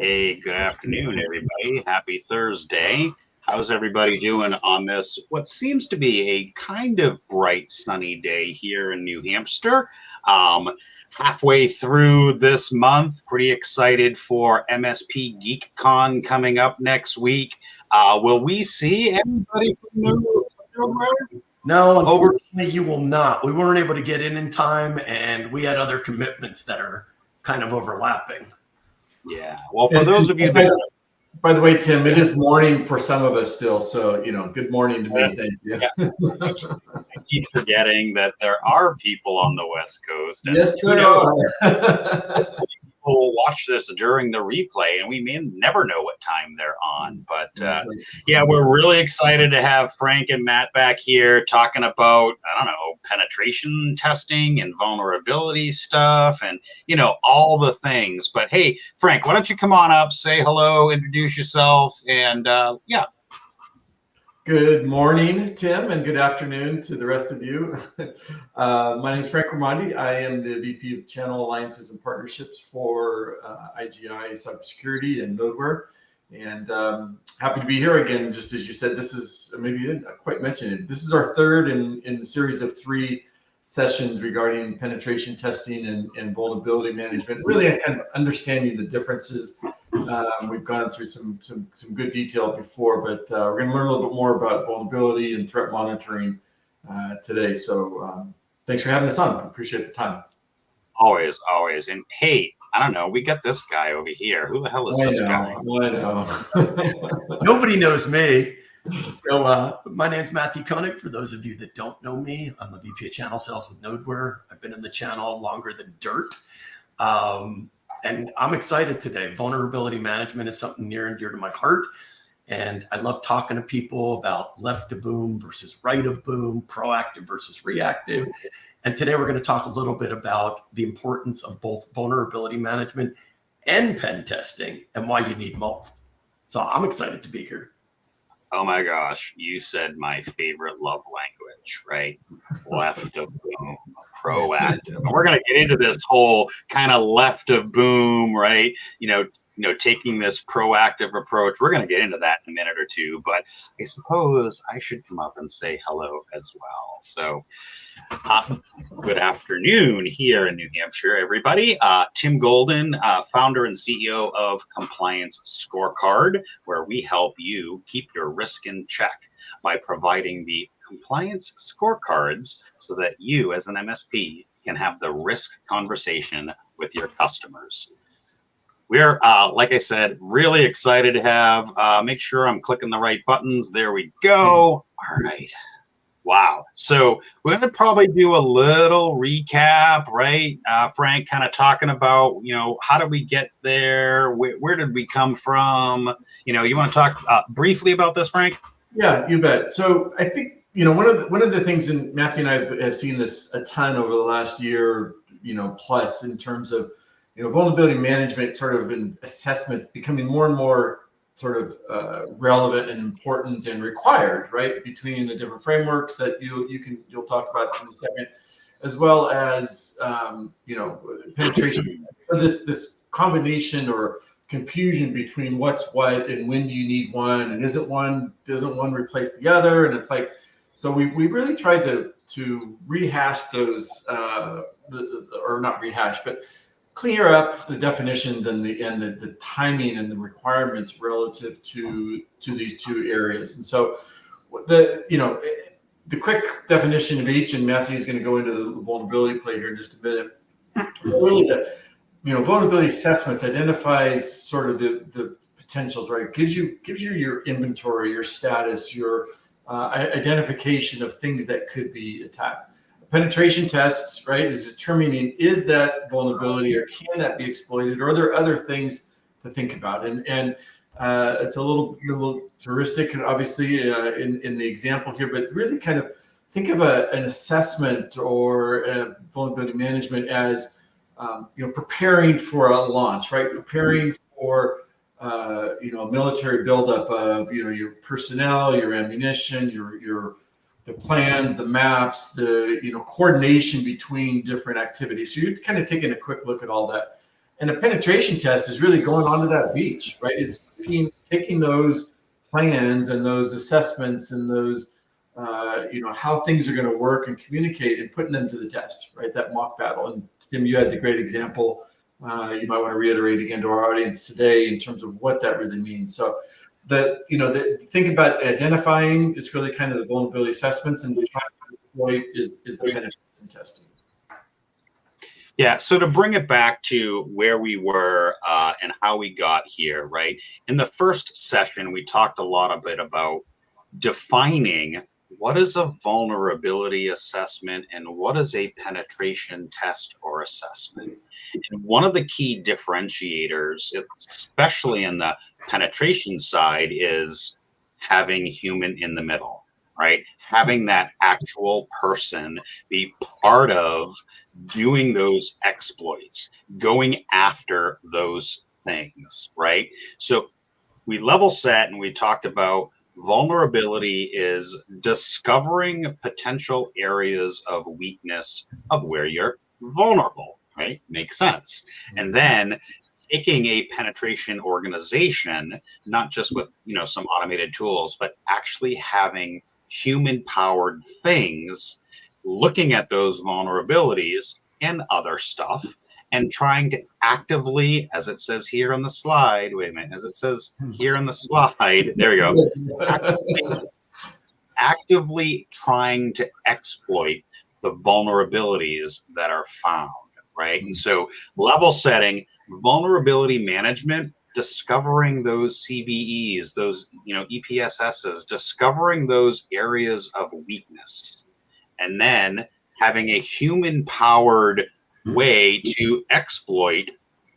Hey, good afternoon, everybody. Happy Thursday. How's everybody doing on this, what seems to be a kind of bright, sunny day here in New Hampshire? Um, Halfway through this month, pretty excited for MSP GeekCon coming up next week. Will we see anybody from New No, unfortunately, you will not. We weren't able to get in time, and we had other commitments that are kind of overlapping. Yeah. Well, for those of you that... By the way, Tim, it is morning for some of us still, so good morning to me. Thank you. Yeah. I keep forgetting that there are people on the West Coast. And yes, there are. People will watch this during the replay, and we may never know what time they're on. But yeah, we're really excited to have Frank and Matt back here talking about, I don't know, penetration testing and vulnerability stuff and, all the things. But hey, Frank, why don't you come on up, say hello, introduce yourself, and yeah. Good morning, Tim, and good afternoon to the rest of you. My name is Frank Ramondi. I am the VP of Channel Alliances and Partnerships for IGI Cybersecurity and Nodeware. And happy to be here again. Just as you said, this is, maybe you didn't quite mention it, this is our third in the series of 3 sessions regarding penetration testing and vulnerability management, really kind of understanding the differences. We've gone through some good detail before, but we're going to learn a little bit more about vulnerability and threat monitoring today. So thanks for having us on. Appreciate the time. Always. And hey, I don't know, we got this guy over here. Who the hell is this guy? I know. Nobody knows me. So my name's Matthew Koenig. For those of you that don't know me, I'm a VP of Channel Sales with Nodeware. I've been in the channel longer than dirt. And I'm excited today. Vulnerability management is something near and dear to my heart. And I love talking to people about left of boom versus right of boom, proactive versus reactive. And today we're going to talk a little bit about the importance of both vulnerability management and pen testing and why you need both. So I'm excited to be here. Oh my gosh, you said my favorite love language, right? Left of boom, proactive. And we're going to get into this whole kind of left of boom, right? Taking this proactive approach. We're going to get into that in a minute or two, but I suppose I should come up and say hello as well. So good afternoon here in New Hampshire, everybody. Tim Golden, founder and CEO of Compliance Scorecard, where we help you keep your risk in check by providing the compliance scorecards so that you as an MSP can have the risk conversation with your customers. We're, like I said, really excited to have, make sure I'm clicking the right buttons. There we go. All right. Wow. So we're going to probably do a little recap, right? Frank, kind of talking about, how did we get there? Where did we come from? You want to talk briefly about this, Frank? Yeah, you bet. So I think, one of the things, and Matthew and I have seen this a ton over the last year, plus in terms of, vulnerability management sort of in assessments becoming more and more sort of relevant and important and required, right? Between the different frameworks that you'll talk about in a second, as well as penetration. So this combination or confusion between what's what and when do you need one and doesn't one replace the other? And it's like, so we really tried to rehash those, or not rehash, but clear up the definitions and the timing and the requirements relative to these 2 areas. And so the quick definition of each, and Matthew's going to go into the vulnerability play here in just a minute. Really, the vulnerability assessments identifies sort of the potentials, right? Gives you your inventory, your status, your identification of things that could be attacked. Penetration tests, right, is determining, is that vulnerability or can that be exploited, or are there other things to think about? And it's a little heuristic, obviously, in the example here, but really kind of think of an assessment or vulnerability management as preparing for a launch, right? Preparing for a military buildup of your personnel, your ammunition, the plans, the maps, the coordination between different activities. So you're kind of taking a quick look at all that. And a penetration test is really going onto that beach, right? It's taking those plans and those assessments and those, how things are going to work and communicate and putting them to the test, right? That mock battle. And Tim, you had the great example. You might want to reiterate again to our audience today in terms of what that really means. So think about identifying is really kind of the vulnerability assessments, and trying to exploit is the penetration testing. Yeah, so to bring it back to where we were and how we got here, right? In the first session, we talked a lot a bit about defining what is a vulnerability assessment and what is a penetration test or assessment. And one of the key differentiators, especially in the penetration side, is having human in the middle, right? Having that actual person be part of doing those exploits, going after those things, right? So we level set and we talked about vulnerability is discovering potential areas of weakness of where you're vulnerable, right? Makes sense. And then taking a penetration organization, not just with, some automated tools, but actually having human powered things, looking at those vulnerabilities and other stuff, and trying to actively, as it says here on the slide, as it says here on the slide, there we go, actively trying to exploit the vulnerabilities that are found, right? And so level setting, vulnerability management, discovering those CVEs, those, EPSSs, discovering those areas of weakness, and then having a human powered way to exploit,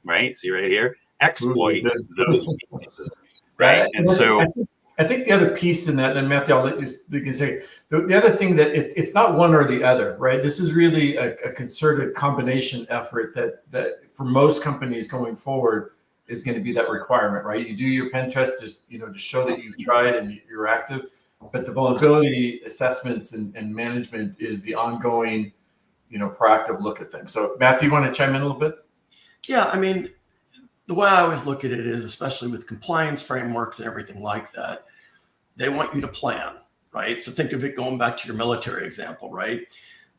right? See right here, exploit those weaknesses, right? And so I think the other piece in that, and Matthew, I'll let you can say the other thing that it's not one or the other, right? This is really a concerted combination effort that for most companies going forward is going to be that requirement, right? You do your pen test to show that you've tried and you're active, but the vulnerability assessments and management is the ongoing, proactive look at things. So Matthew, you want to chime in a little bit? Yeah, I mean, the way I always look at it is, especially with compliance frameworks and everything like that, they want you to plan, right? So think of it going back to your military example, right?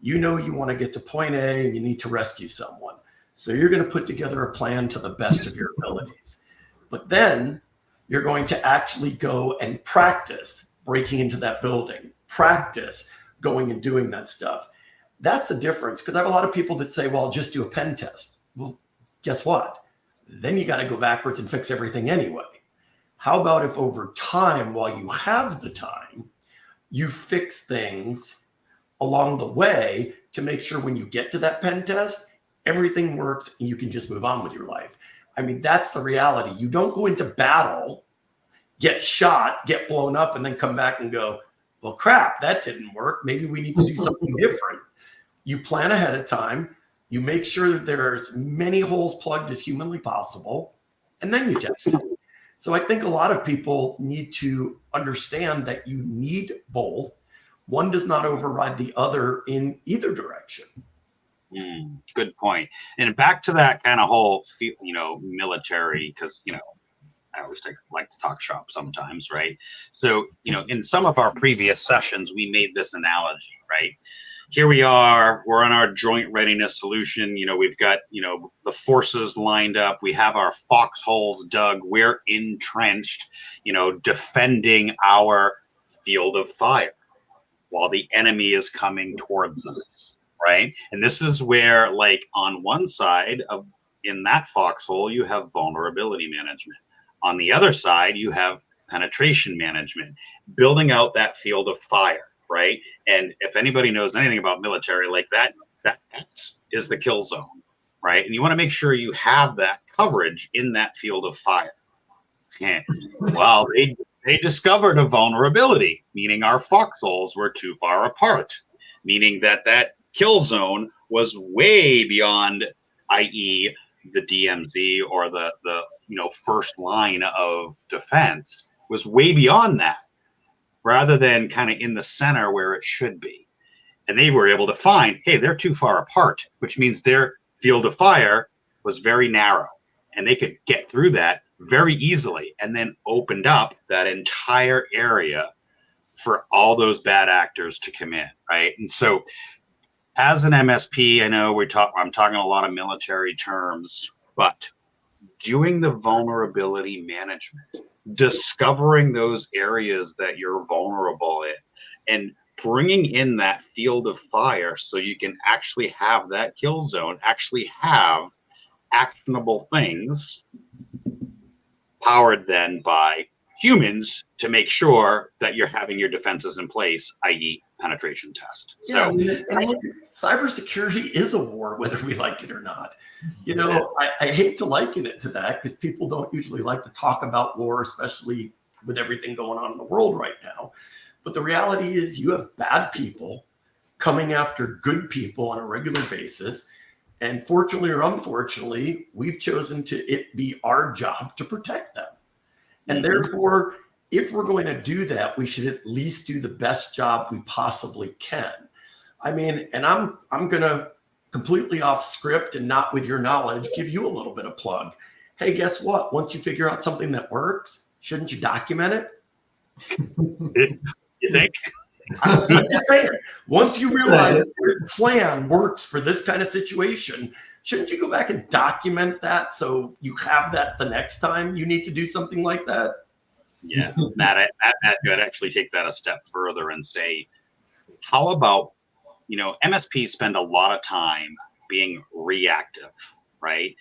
You want to get to point A and you need to rescue someone. So you're going to put together a plan to the best of your abilities. But then you're going to actually go and practice breaking into that building, practice going and doing that stuff. That's the difference, because I have a lot of people that say, well, I'll just do a pen test. Well, guess what? Then you got to go backwards and fix everything anyway. How about if over time, while you have the time, you fix things along the way to make sure when you get to that pen test, everything works and you can just move on with your life. I mean, that's the reality. You don't go into battle, get shot, get blown up, and then come back and go, well, crap, that didn't work. Maybe we need to do something different. You plan ahead of time. You make sure that there's as many holes plugged as humanly possible, and then you test it. So I think a lot of people need to understand that you need both. One does not override the other in either direction. Good point. And back to that kind of whole, military, because, I always like to talk shop sometimes, right? So, in some of our previous sessions, we made this analogy, right? Here we are, we're on our joint readiness solution. We've got, the forces lined up. We have our foxholes dug. We're entrenched, defending our field of fire while the enemy is coming towards us, right? And this is where, like, on one side of in that foxhole, you have vulnerability management. On the other side, you have penetration management, building out that field of fire, right? And if anybody knows anything about military, like that is the kill zone, right? And you want to make sure you have that coverage in that field of fire. Well, they discovered a vulnerability, meaning our foxholes were too far apart, meaning that kill zone was way beyond, i.e., the DMZ or the first line of defense was way beyond that, rather than kind of in the center where it should be. And they were able to find, hey, they're too far apart, which means their field of fire was very narrow, and they could get through that very easily, and then opened up that entire area for all those bad actors to come in, right? And so as an MSP, I know I'm talking a lot of military terms, but doing the vulnerability management, discovering those areas that you're vulnerable in, and bringing in that field of fire so you can actually have that kill zone, actually have actionable things powered then by humans to make sure that you're having your defenses in place, i.e. penetration test. Yeah, So, I mean, and look, cybersecurity is a war, whether we like it or not. You know, I hate to liken it to that because people don't usually like to talk about war, especially with everything going on in the world right now. But the reality is you have bad people coming after good people on a regular basis. And fortunately or unfortunately, we've chosen to it be our job to protect them. And therefore, if we're going to do that, we should at least do the best job we possibly can. I mean, and I'm going to completely off script and not with your knowledge, give you a little bit of plug. Hey, guess what? Once you figure out something that works, shouldn't you document it? You think? I'm just saying, once you realize this plan works for this kind of situation, shouldn't you go back and document that so you have that the next time you need to do something like that? Yeah, Matt, I'd actually take that a step further and say, how about, MSPs spend a lot of time being reactive, right?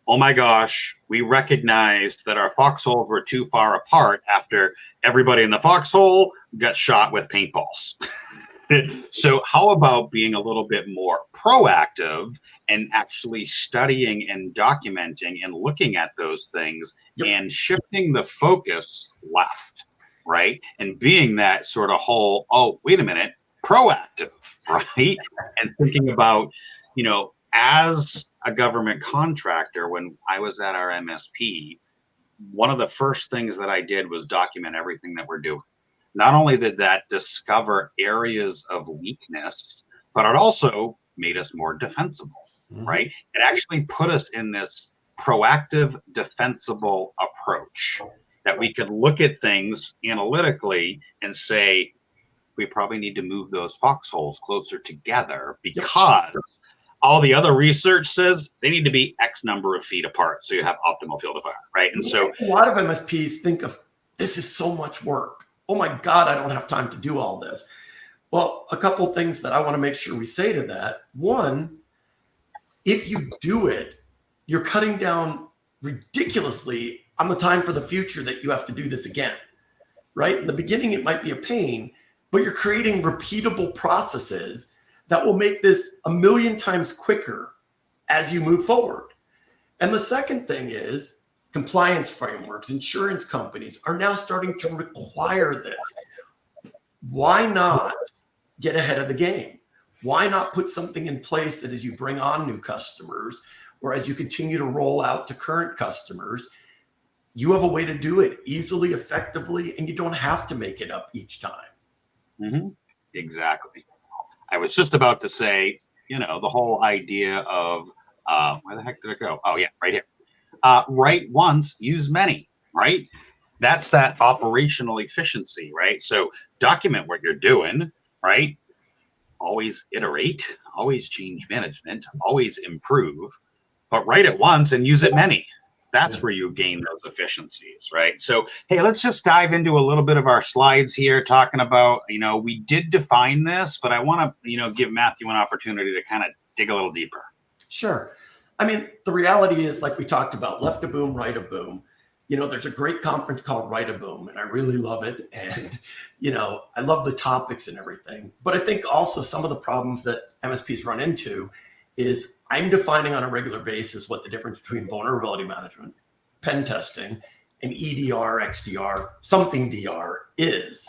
Oh my gosh, we recognized that our foxholes were too far apart after everybody in the foxhole got shot with paintballs. So how about being a little bit more proactive and actually studying and documenting and looking at those things and shifting the focus left, right? And being that sort of whole, oh, wait a minute, proactive, right? And thinking about, as a government contractor, when I was at our MSP, one of the first things that I did was document everything that we're doing. Not only did that discover areas of weakness, but it also made us more defensible, right? It actually put us in this proactive, defensible approach that we could look at things analytically and say, we probably need to move those foxholes closer together because all the other research says they need to be X number of feet apart so you have optimal field of fire, right? And so a lot of MSPs think of this is so much work. Oh my God, I don't have time to do all this. Well, a couple of things that I want to make sure we say to that. One, if you do it, you're cutting down ridiculously on the time for the future that you have to do this again, right? In the beginning, it might be a pain, but you're creating repeatable processes that will make this a million times quicker as you move forward. And the second thing is compliance frameworks, insurance companies are now starting to require this. Why not get ahead of the game? Why not put something in place that as you bring on new customers or as you continue to roll out to current customers, you have a way to do it easily, effectively, and you don't have to make it up each time. Exactly. I was just about to say, the whole idea of, where the heck did it go? Oh, yeah, right here. Write once, use many, right? That's that operational efficiency, right? So document what you're doing, right? Always iterate, always change management, always improve, but write it once and use it many. That's where you gain those efficiencies, right? So, hey, let's just dive into a little bit of our slides here, talking about, we did define this, but I want to, give Matthew an opportunity to kind of dig a little deeper. Sure. I mean, the reality is, like we talked about, left a boom, right a boom. There's a great conference called Right a Boom, and I really love it. And, I love the topics and everything. But I think also some of the problems that MSPs run into is I'm defining on a regular basis what the difference between vulnerability management, pen testing, and EDR, XDR, something DR is.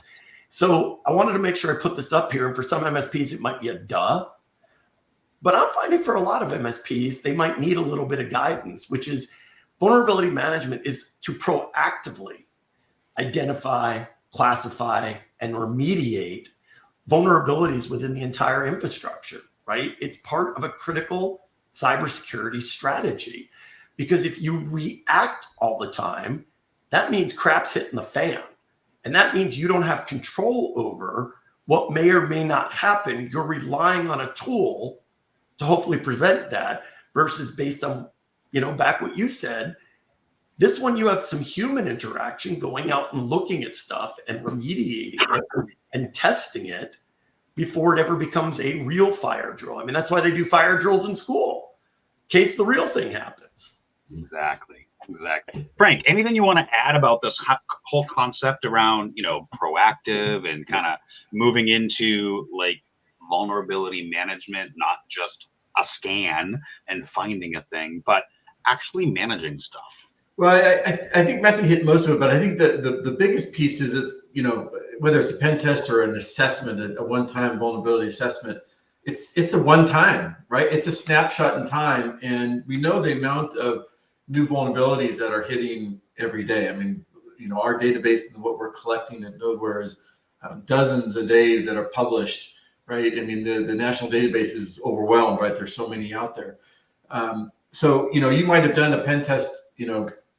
So I wanted to make sure I put this up here. And for some MSPs, it might be a duh. But I'm finding for a lot of MSPs, they might need a little bit of guidance, which is vulnerability management is to proactively identify, classify, and remediate vulnerabilities within the entire infrastructure, right? It's part of a critical cybersecurity strategy. Because if you react all the time, that means crap's hitting the fan. And that means you don't have control over what may or may not happen. You're relying on a tool to hopefully prevent that versus based on, back what you said. This one, you have some human interaction going out and looking at stuff and remediating it and testing it before it ever becomes a real fire drill. I mean, that's why they do fire drills in school, in case the real thing happens. Exactly. Frank, anything you want to add about this whole concept around, proactive and kind of moving into like vulnerability management, not just a scan and finding a thing, but actually managing stuff? Well, I think Matthew hit most of it, but I think that the biggest piece is it's, whether it's a pen test or an assessment, a one-time vulnerability assessment, it's a one-time, right? It's a snapshot in time. And we know the amount of new vulnerabilities that are hitting every day. I mean, our database and what we're collecting at Nodeware is dozens a day that are published, right? I mean, the national database is overwhelmed, right? There's so many out there. So, you might have done a pen test,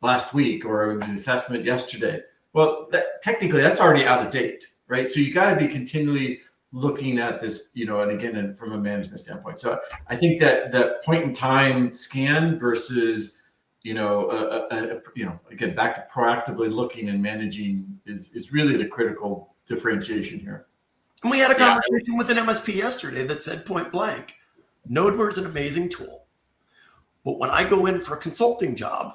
last week or an assessment yesterday. Well, technically that's already out of date, right? So you got to be continually looking at this, and again, from a management standpoint. So I think that point in time scan versus, again, back to proactively looking and managing is really the critical differentiation here. And we had a conversation with an MSP yesterday that said point blank, Nodeware is an amazing tool. But when I go in for a consulting job,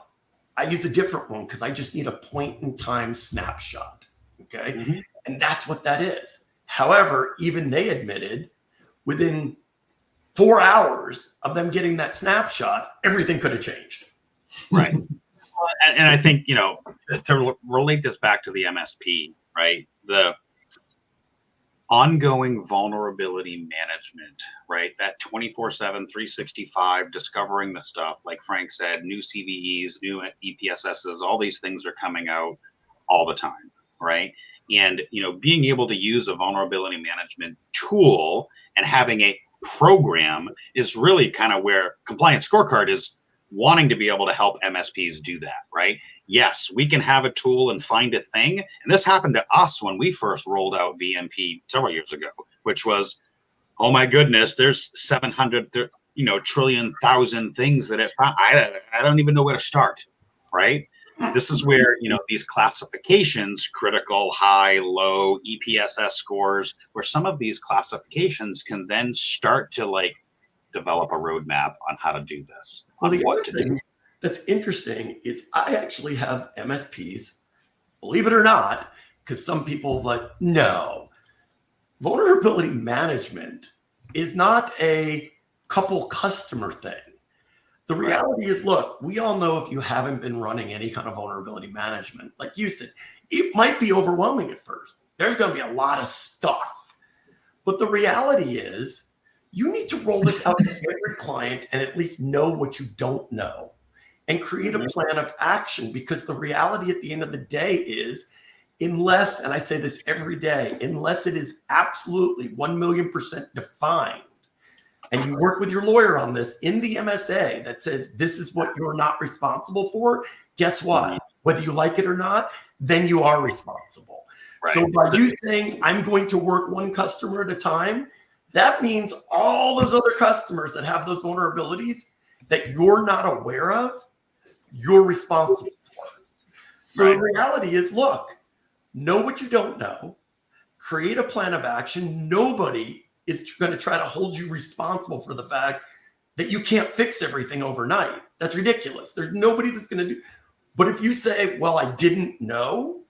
I use a different one because I just need a point in time snapshot. Okay. Mm-hmm. And that's what that is. However, even they admitted within 4 hours of them getting that snapshot, everything could have changed. Right. And I think, to relate this back to the MSP, right? The ongoing vulnerability management, right? That 24/7, 365, discovering the stuff, like Frank said, new CVEs, new EPSSs, all these things are coming out all the time, right? And, being able to use a vulnerability management tool and having a program is really kind of where Compliance Scorecard is wanting to be able to help MSPs do that, right? Yes, we can have a tool and find a thing. And this happened to us when we first rolled out VMP several years ago, which was, oh my goodness, there's 700, trillion thousand things that I don't even know where to start, right? This is where, these classifications, critical, high, low, EPSS scores, where some of these classifications can then start to develop a roadmap on how to do this. Well, the other thing that's interesting is I actually have MSPs, believe it or not, because some people no, vulnerability management is not a couple customer thing. The reality is, look, we all know if you haven't been running any kind of vulnerability management, like you said, it might be overwhelming at first. There's going to be a lot of stuff. But the reality is, you need to roll this out to every client and at least know what you don't know and create a plan of action, because the reality at the end of the day is, unless, and I say this every day, unless it is absolutely 1,000,000% defined, and you work with your lawyer on this in the MSA that says this is what you're not responsible for, guess what? Whether you like it or not, then you are responsible. Right. So by you saying, I'm going to work one customer at a time, that means all those other customers that have those vulnerabilities that you're not aware of, you're responsible for. So the reality is, look, know what you don't know, create a plan of action. Nobody is going to try to hold you responsible for the fact that you can't fix everything overnight. That's ridiculous. There's nobody that's going to do. But if you say, well, I didn't know,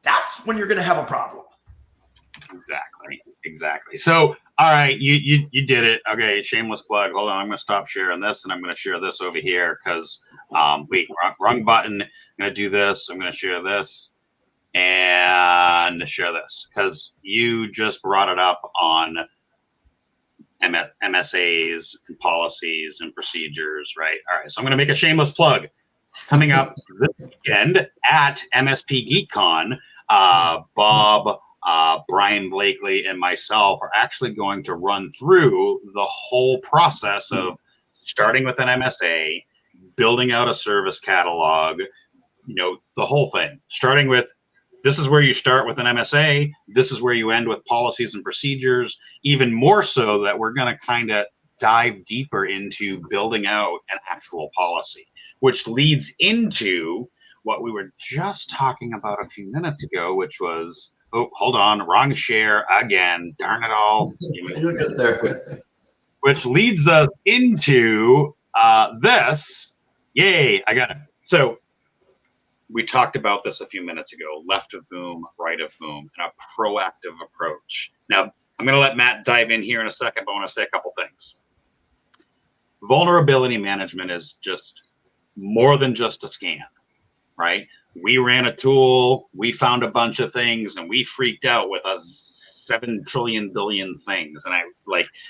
that's when you're going to have a problem. Exactly. So, all right, you did it. Okay, shameless plug. Hold on, I'm going to stop sharing this, and I'm going to share this over here because, wait, wrong button. I'm going to do this. I'm going to share this and share this because you just brought it up on MSAs and policies and procedures, right? All right, so I'm going to make a shameless plug. Coming up this weekend at MSP GeekCon, Bob Brian Blakely and myself are actually going to run through the whole process of starting with an MSA, building out a service catalog, the whole thing, starting with this is where you start with an MSA. This is where you end with policies and procedures, even more so that we're going to kind of dive deeper into building out an actual policy, which leads into what we were just talking about a few minutes ago, which was, oh, hold on, wrong share again. Darn it all. You'll get there. Which leads us into this. Yay, I got it. So we talked about this a few minutes ago, left of boom, right of boom, and a proactive approach. Now, I'm going to let Matt dive in here in a second, but I want to say a couple things. Vulnerability management is just more than just a scan, right? We ran a tool, we found a bunch of things, and we freaked out with us 7 trillion billion things. And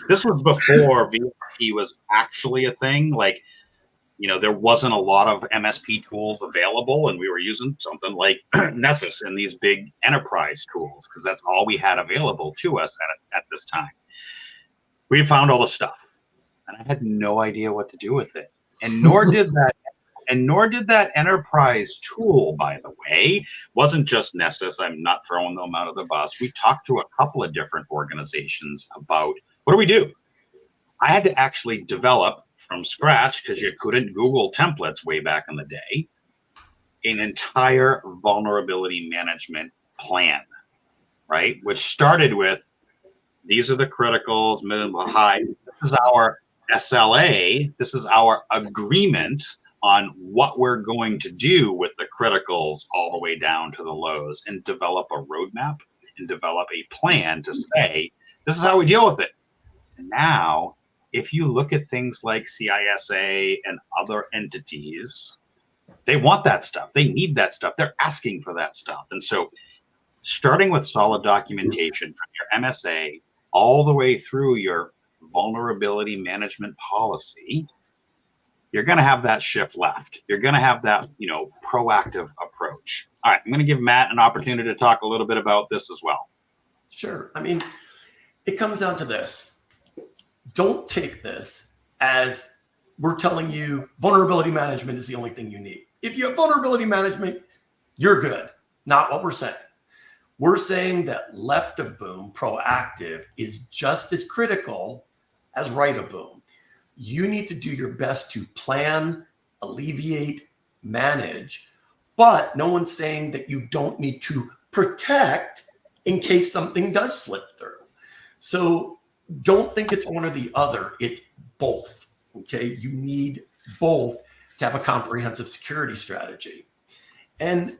this was before VRP was actually a thing. There wasn't a lot of MSP tools available, and we were using something like Nessus and these big enterprise tools because that's all we had available to us at this time. We found all the stuff, and I had no idea what to do with it, and nor did that enterprise tool, by the way. Wasn't just Nessus. I'm not throwing them out of the bus. We talked to a couple of different organizations about what do we do. I had to actually develop from scratch, because you couldn't Google templates way back in the day, an entire vulnerability management plan, right? Which started with, these are the criticals, minimum, high. This is our SLA. This is our agreement on what we're going to do with the criticals all the way down to the lows, and develop a roadmap and develop a plan to say, this is how we deal with it. And now, if you look at things like CISA and other entities, they want that stuff. They need that stuff. They're asking for that stuff. And so starting with solid documentation from your MSA all the way through your vulnerability management policy, you're going to have that shift left. You're going to have that, proactive approach. All right, I'm going to give Matt an opportunity to talk a little bit about this as well. Sure. I mean, it comes down to this. Don't take this as we're telling you vulnerability management is the only thing you need. If you have vulnerability management, you're good. Not what we're saying. We're saying that left of boom, proactive, is just as critical as right of boom. You need to do your best to plan, alleviate, manage, but no one's saying that you don't need to protect in case something does slip through. So don't think it's one or the other. It's both. Okay. You need both to have a comprehensive security strategy. And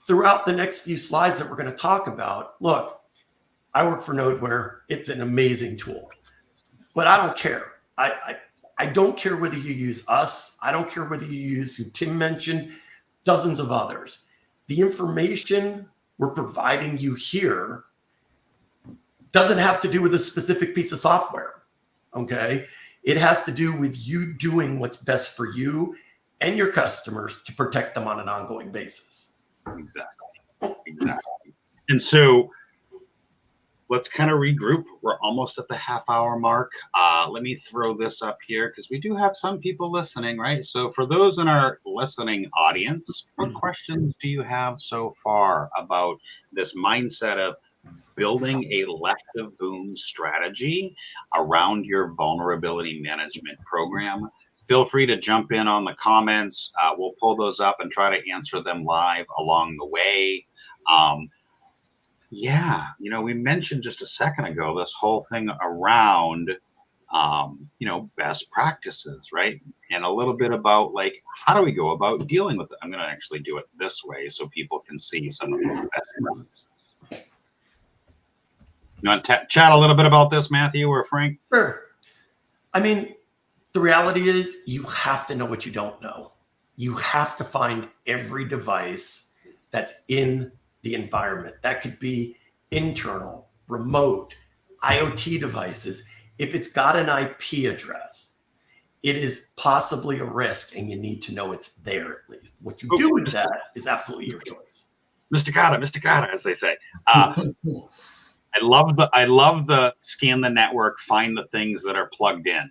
throughout the next few slides that we're going to talk about, look, I work for Nodeware. It's an amazing tool, but I don't care. I don't care whether you use us. I don't care whether you use, who Tim mentioned, dozens of others. The information we're providing you here doesn't have to do with a specific piece of software, okay? It has to do with you doing what's best for you and your customers to protect them on an ongoing basis. Exactly. And so let's kind of regroup. We're almost at the half-hour mark. Let me throw this up here because we do have some people listening, right? So for those in our listening audience, what questions do you have so far about this mindset of building a left of boom strategy around your vulnerability management program? Feel free to jump in on the comments. We'll pull those up and try to answer them live along the way. We mentioned just a second ago this whole thing around best practices, right? And a little bit about how do we go about dealing with it? I'm going to actually do it this way so people can see some of these best practices. You want to chat a little bit about this, Matthew or Frank? Sure. I mean, the reality is you have to know what you don't know. You have to find every device that's in the environment. That could be internal, remote, IoT devices. If it's got an IP address, it is possibly a risk and you need to know it's there at least. What you do with that is absolutely your choice. Mysticata, as they say. I love the scan the network, find the things that are plugged in.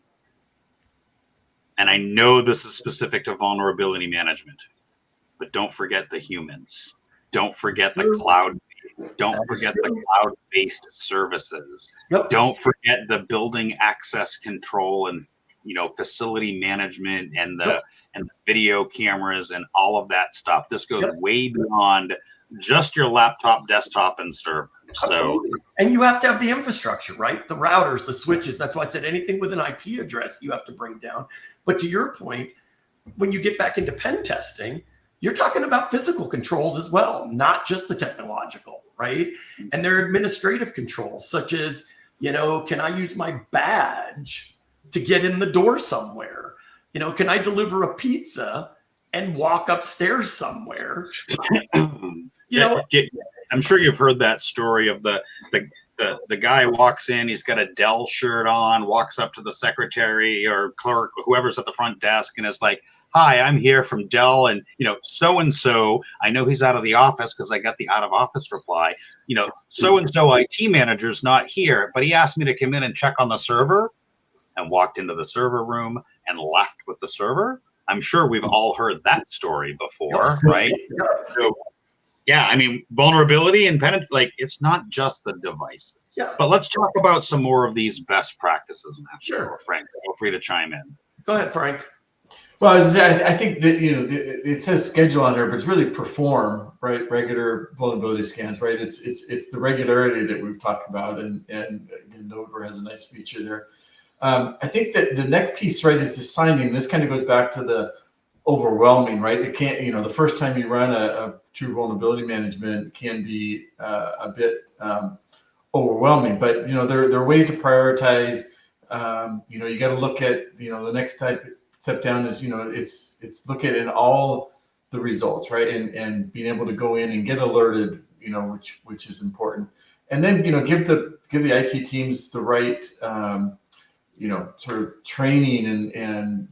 And I know this is specific to vulnerability management, but don't forget the humans. Don't forget the cloud. Don't forget the cloud-based services. Yep. Don't forget the building access control and facility management and the video cameras and all of that stuff. This goes way beyond just your laptop, desktop, and server. So, and you have to have the infrastructure, right? The routers, the switches. That's why I said anything with an IP address you have to bring down. But to your point, when you get back into pen testing, you're talking about physical controls as well, not just the technological, right? And there are administrative controls such as, can I use my badge to get in the door somewhere? Can I deliver a pizza and walk upstairs somewhere? I'm sure you've heard that story of the guy walks in, he's got a Dell shirt on, walks up to the secretary or clerk, or whoever's at the front desk, and is like, "Hi, I'm here from Dell, and so-and-so, I know he's out of the office because I got the out of office reply. So-and-so IT manager's not here, but he asked me to come in and check on the server," and walked into the server room and left with the server. I'm sure we've all heard that story before, right? So, yeah, I mean, vulnerability and it's not just the devices. Yeah. But let's talk about some more of these best practices, Matt. Sure. Frank, feel free to chime in. Go ahead, Frank. Well, I think that it says schedule on there, but it's really perform, right? Regular vulnerability scans, right? It's the regularity that we've talked about, and Nodeware has a nice feature there. I think that the next piece, right, is designing. This kind of goes back to the overwhelming, right? It can't, the first time you run a true vulnerability management can be a bit overwhelming, but there are ways to prioritize. You got to look at the next step down is it's look at all the results, right, and being able to go in and get alerted, which is important, and then give the IT teams the right sort of training and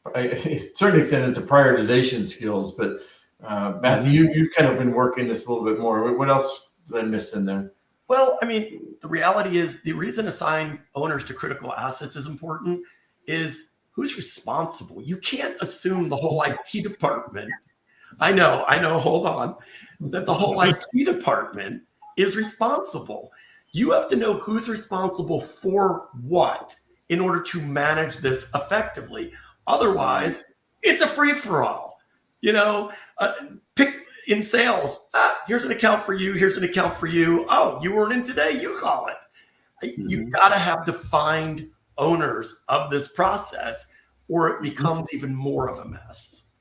to a certain extent it's the prioritization skills. But Matthew, you've kind of been working this a little bit more. What else did I miss in there? Well, I mean, the reality is the reason assigning owners to critical assets is important is who's responsible. You can't assume the whole IT department. I know, hold on, that the whole IT department is responsible. You have to know who's responsible for what in order to manage this effectively. Otherwise, it's a free-for-all. Pick in sales. Here's an account for you. Here's an account for you. Oh, you weren't in today. You call it. You've got to have defined owners of this process, or it becomes even more of a mess.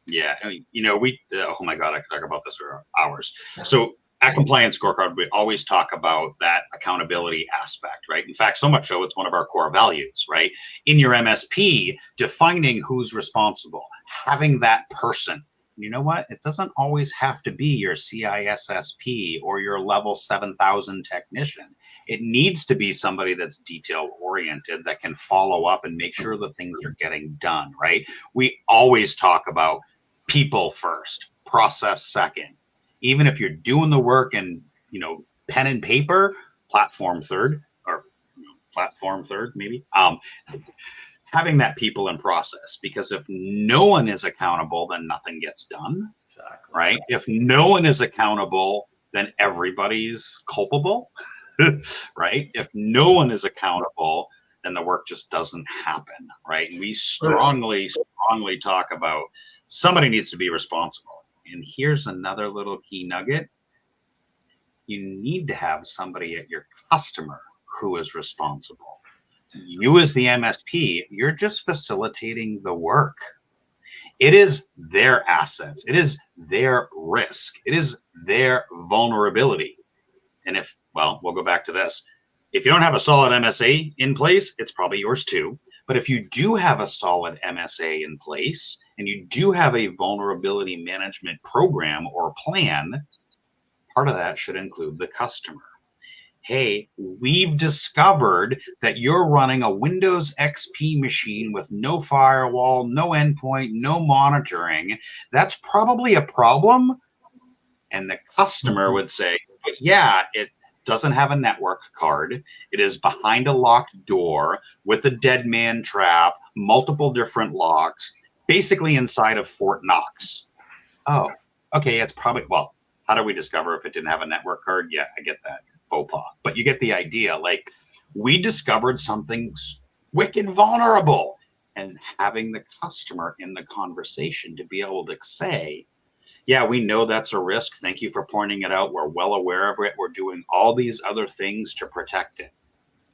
Yeah, oh my God, I could talk about this for hours. So at Compliance Scorecard, we always talk about that accountability aspect, right? In fact, so much so it's one of our core values, right? In your MSP, defining who's responsible, having that person. You know what? It doesn't always have to be your CISSP or your level 7,000 technician. It needs to be somebody that's detail oriented, that can follow up and make sure the things are getting done, right? We always talk about people first, process second. Even if you're doing the work and, pen and paper, platform third, maybe. Having that people in process, because if no one is accountable, then nothing gets done. Exactly. Right? If no one is accountable, then everybody's culpable. Right? If no one is accountable, then the work just doesn't happen. Right? And we strongly talk about somebody needs to be responsible. And here's another little key nugget. You need to have somebody at your customer who is responsible. You as the MSP, you're just facilitating the work. It is their assets. It is their risk. It is their vulnerability. And we'll go back to this. If you don't have a solid MSA in place, it's probably yours too. But if you do have a solid MSA in place and you do have a vulnerability management program or plan, part of that should include the customer. Hey, we've discovered that you're running a Windows XP machine with no firewall, no endpoint, no monitoring. That's probably a problem. And the customer would say, but yeah, it doesn't have a network card. It is behind a locked door with a dead man trap, multiple different locks, basically inside of Fort Knox. Oh, okay. It's probably, well, how do we discover if it didn't have a network card? Yeah, I get that faux pas, but you get the idea. Like, we discovered something wicked vulnerable, and having the customer in the conversation to be able to say, yeah, we know that's a risk. Thank you for pointing it out. We're well aware of it. We're doing all these other things to protect it.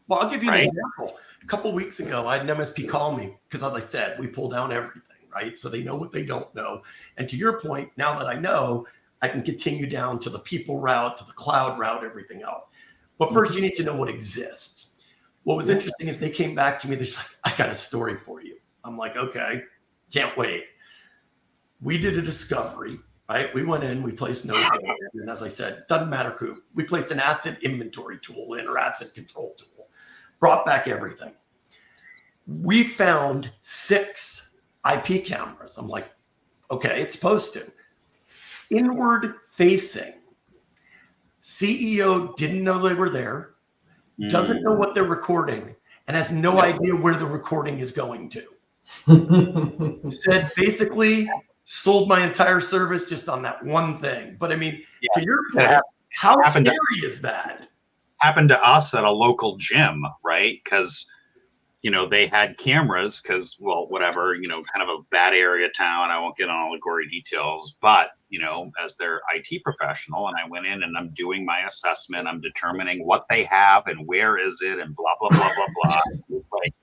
Well, I'll give you an Right? example. A couple of weeks ago, I had an MSP call me because, as I said, we pull down everything, right? So they know what they don't know. And to your point, now that I know, I can continue down to the people route, to the cloud route, everything else. But first, you need to know what exists. What was interesting is they came back to me. They're like, I got a story for you. I'm like, okay, can't wait. We did a discovery, right? We went in, we placed nodes in, and as I said, doesn't matter who. We placed an asset inventory tool in, or asset control tool, brought back everything. We found 6 IP cameras. I'm like, okay, it's supposed to. Inward facing. CEO didn't know they were there, doesn't know what they're recording, and has no idea where the recording is going to. Said basically sold my entire service just on that one thing. But I mean, to your point, how scary is that? Happened to us at a local gym, right? Because, you know, they had cameras because, well, whatever, you know, kind of a bad area town. I won't get on all the gory details, but, you know, as their IT professional, and I went in and I'm doing my assessment, I'm determining what they have and where is it and blah, blah, blah, blah, blah. Like,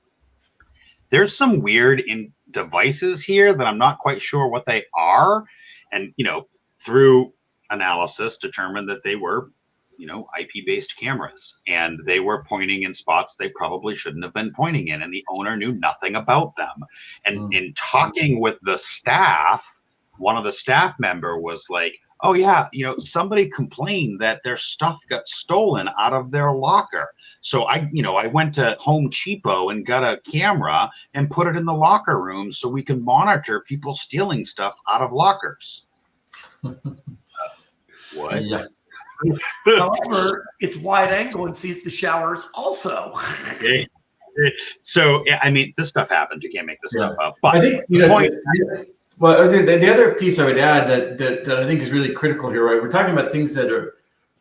there's some weird devices here that I'm not quite sure what they are. And, you know, through analysis, determined that they were, you know, IP-based cameras, and they were pointing in spots they probably shouldn't have been pointing in, and the owner knew nothing about them. And in talking with the staff, one of the staff member was like, oh yeah, you know, somebody complained that their stuff got stolen out of their locker. So I went to Home Cheapo and got a camera and put it in the locker room so we can monitor people stealing stuff out of lockers. What? Yeah. However, it's wide angle and sees the showers also. Okay. So, I mean, this stuff happens. You can't make this stuff up. But I think, you know, well, I was saying, the other piece I would add that I think is really critical here, right? We're talking about things that are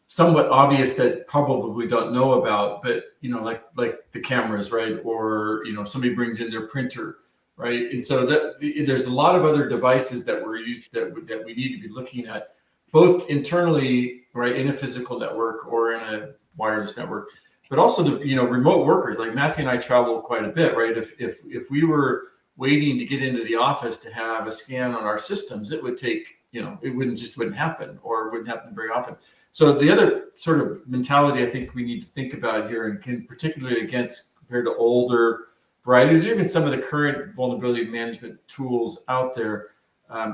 somewhat obvious that probably we don't know about, but, you know, like the cameras, right? Or, you know, somebody brings in their printer, right? And so there's a lot of other devices that we're used that we need to be looking at, both internally, right, in a physical network or in a wireless network, but also the, you know, remote workers. Like Matthew and I travel quite a bit, right? If we were waiting to get into the office to have a scan on our systems, it would take, you know, it wouldn't happen, or it wouldn't happen very often. So the other sort of mentality I think we need to think about here, and can particularly against compared to older varieties, or even some of the current vulnerability management tools out there,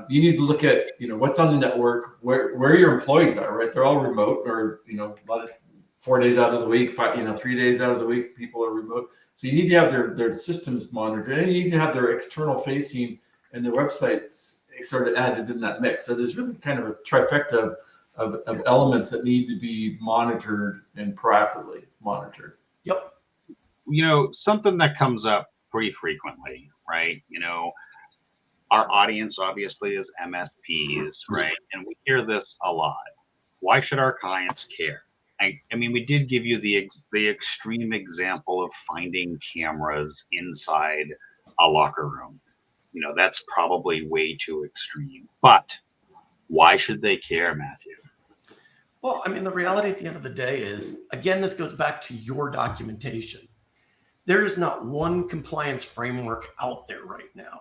you need to look at, you know, what's on the network, where your employees are, right? They're all remote, or, you know, a lot of 4 days out of the week, 3 days out of the week, people are remote. So you need to have their systems monitored, and you need to have their external facing and their websites sort of added in that mix. So there's really kind of a trifecta of elements that need to be monitored and proactively monitored. Yep. You know, something that comes up pretty frequently, right? You know, our audience obviously is MSPs, right? And we hear this a lot. Why should our clients care? I mean, we did give you the extreme example of finding cameras inside a locker room. You know, that's probably way too extreme. But why should they care, Matthew? Well, I mean, the reality at the end of the day is, again, this goes back to your documentation. There is not one compliance framework out there right now,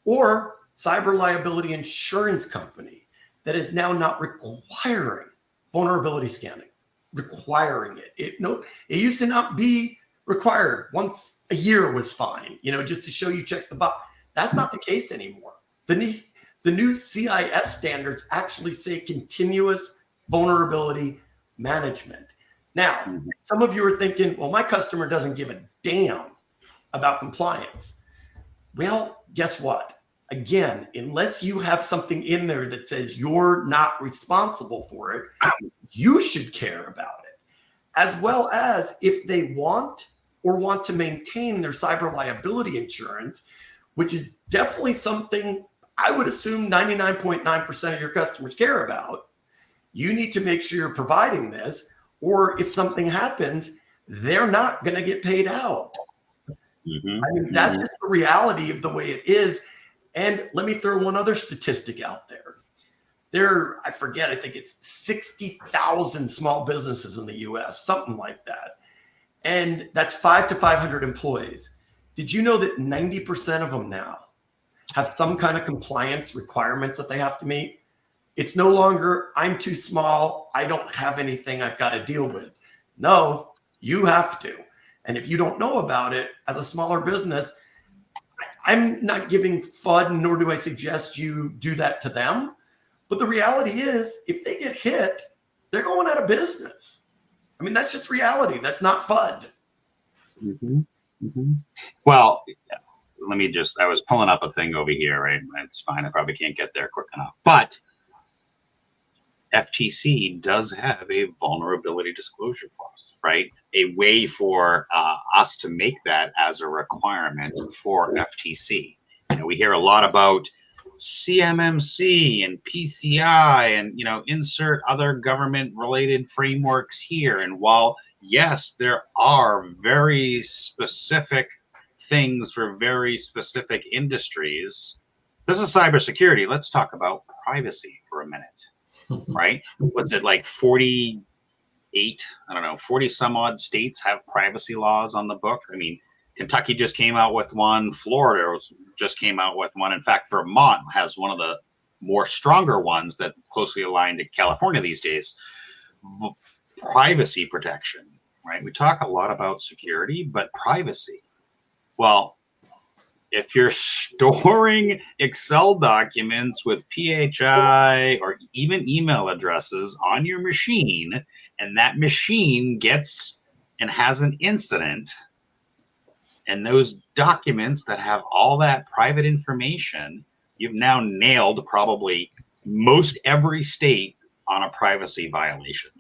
or cyber liability insurance company that is now not requiring vulnerability scanning, requiring it. It used to not be required. Once a year was fine, you know, just to show you check the box. That's not the case anymore. The new CIS standards actually say continuous vulnerability management. Now, some of you are thinking, well, my customer doesn't give a damn about compliance. Well, guess what? again, unless you have something in there that says you're not responsible for it, you should care about it. As well as if they want to maintain their cyber liability insurance, which is definitely something I would assume 99.9% of your customers care about. You need to make sure you're providing this, or if something happens, they're not going to get paid out. Mm-hmm. I mean, that's just the reality of the way it is. And let me throw one other statistic out there. I forget, I think it's 60,000 small businesses in the US, something like that. And that's 5 to 500 employees. Did you know that 90% of them now have some kind of compliance requirements that they have to meet? It's no longer, I'm too small, I don't have anything I've got to deal with. No, you have to. And if you don't know about it, as a smaller business, I'm not giving FUD, nor do I suggest you do that to them. But the reality is, if they get hit, they're going out of business. I mean, that's just reality. That's not FUD. Mm-hmm. Mm-hmm. Well, I was pulling up a thing over here, right? It's fine. I probably can't get there quick enough. But FTC does have a vulnerability disclosure clause, right? A way for us to make that as a requirement for FTC. We hear a lot about CMMC and PCI and, insert other government related frameworks here. And while, yes, there are very specific things for very specific industries, this is cybersecurity. Let's talk about privacy for a minute. Right? What's it like 48, 40 some odd states have privacy laws on the book. I mean, Kentucky just came out with one. Florida just came out with one. In fact, Vermont has one of the more stronger ones that closely aligned to California these days. Privacy protection, right? We talk a lot about security, but privacy. Well, if you're storing Excel documents with PHI or even email addresses on your machine, and that machine gets and has an incident, and those documents that have all that private information, you've now nailed probably most every state on a privacy violation.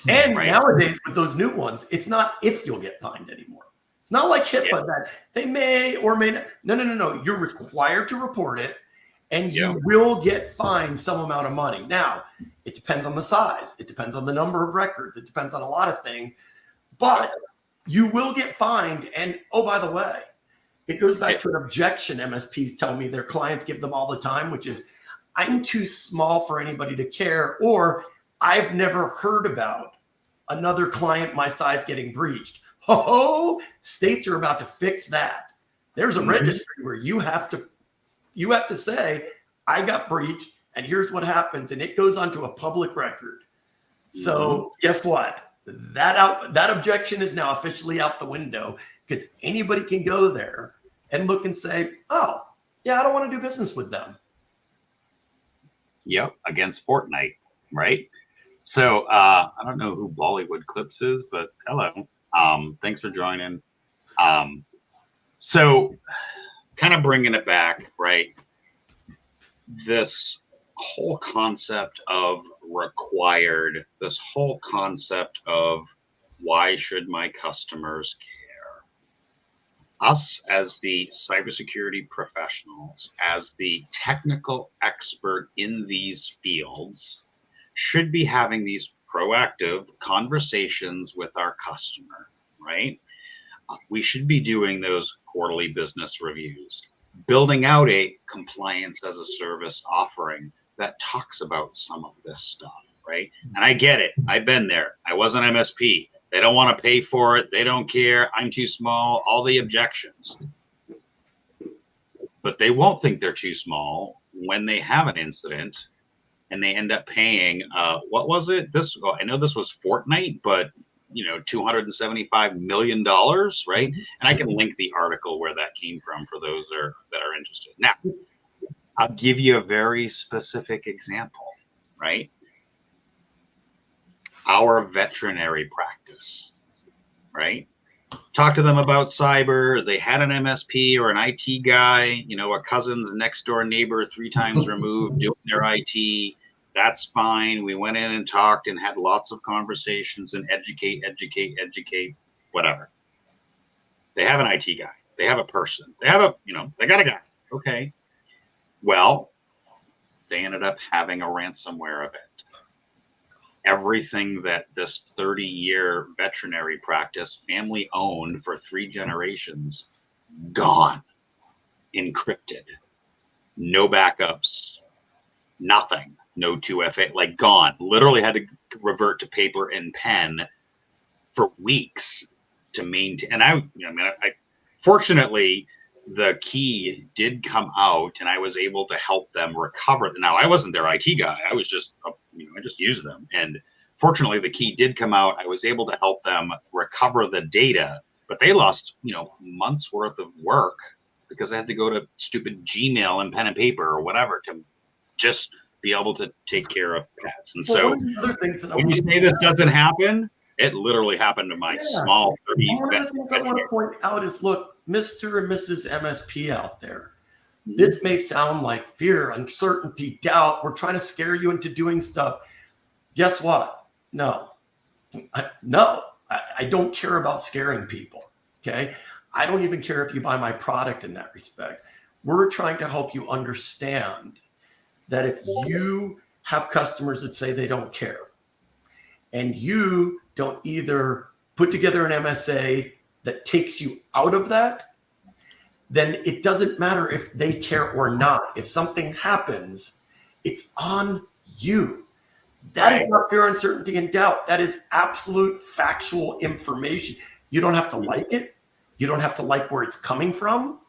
And right? Nowadays, with those new ones, it's not if you'll get fined anymore. It's not like HIPAA that they may or may not. No. You're required to report it, and you will get fined some amount of money. Now, it depends on the size. It depends on the number of records. It depends on a lot of things. But you will get fined. And, oh, by the way, it goes back to an objection MSPs tell me their clients give them all the time, which is, I'm too small for anybody to care, or I've never heard about another client my size getting breached. States are about to fix that. There's a registry where you have to say, I got breached and here's what happens. And it goes onto a public record. So guess what? That objection is now officially out the window because anybody can go there and look and say, oh, yeah, I don't want to do business with them. Yep, against Fortnite, right? So I don't know who Bollywood Clips is, but hello. Thanks for joining. So kind of bringing it back, right? This whole concept of required, this whole concept of why should my customers care? Us as the cybersecurity professionals, as the technical expert in these fields, should be having these proactive conversations with our customer, right? We should be doing those quarterly business reviews, building out a compliance as a service offering that talks about some of this stuff, right? And I get it. I've been there. I was an MSP. They don't want to pay for it. They don't care. I'm too small. All the objections. But they won't think they're too small when they have an incident and they end up paying, what was it? I know this was Fortnite, but $275 million, right? And I can link the article where that came from for those that are interested. Now, I'll give you a very specific example, right? Our veterinary practice, right? talked to them about cyber. They had an MSP or an IT guy, you know, a cousin's next door neighbor 3 times removed doing their IT. That's fine. We went in and talked and had lots of conversations and educate, whatever. They have an IT guy. They have a person. They have a, you know, they got a guy. Okay. Well, they ended up having a ransomware event. Everything that this 30-year veterinary practice, family owned for 3 generations, gone, encrypted, no backups, nothing, no 2FA, like gone. Literally had to revert to paper and pen for weeks to maintain. And I fortunately, the key did come out, and I was able to help them recover. Now, I wasn't their IT guy. I was just, I just used them. And fortunately, the key did come out. I was able to help them recover the data, but they lost, months worth of work because I had to go to stupid Gmail and pen and paper or whatever to just be able to take care of pets. And so other things that when you say this doesn't happen, it literally happened to my small 30. One of the things I want to point out is, look, Mr. and Mrs. MSP out there, this may sound like fear, uncertainty, doubt. We're trying to scare you into doing stuff. Guess what? No, I don't care about scaring people. Okay. I don't even care if you buy my product in that respect. We're trying to help you understand that if you have customers that say they don't care, and you don't either put together an MSA that takes you out of that, then it doesn't matter if they care or not. If something happens, it's on you. That is not fear, uncertainty, and doubt. That is absolute factual information. You don't have to like it. You don't have to like where it's coming from,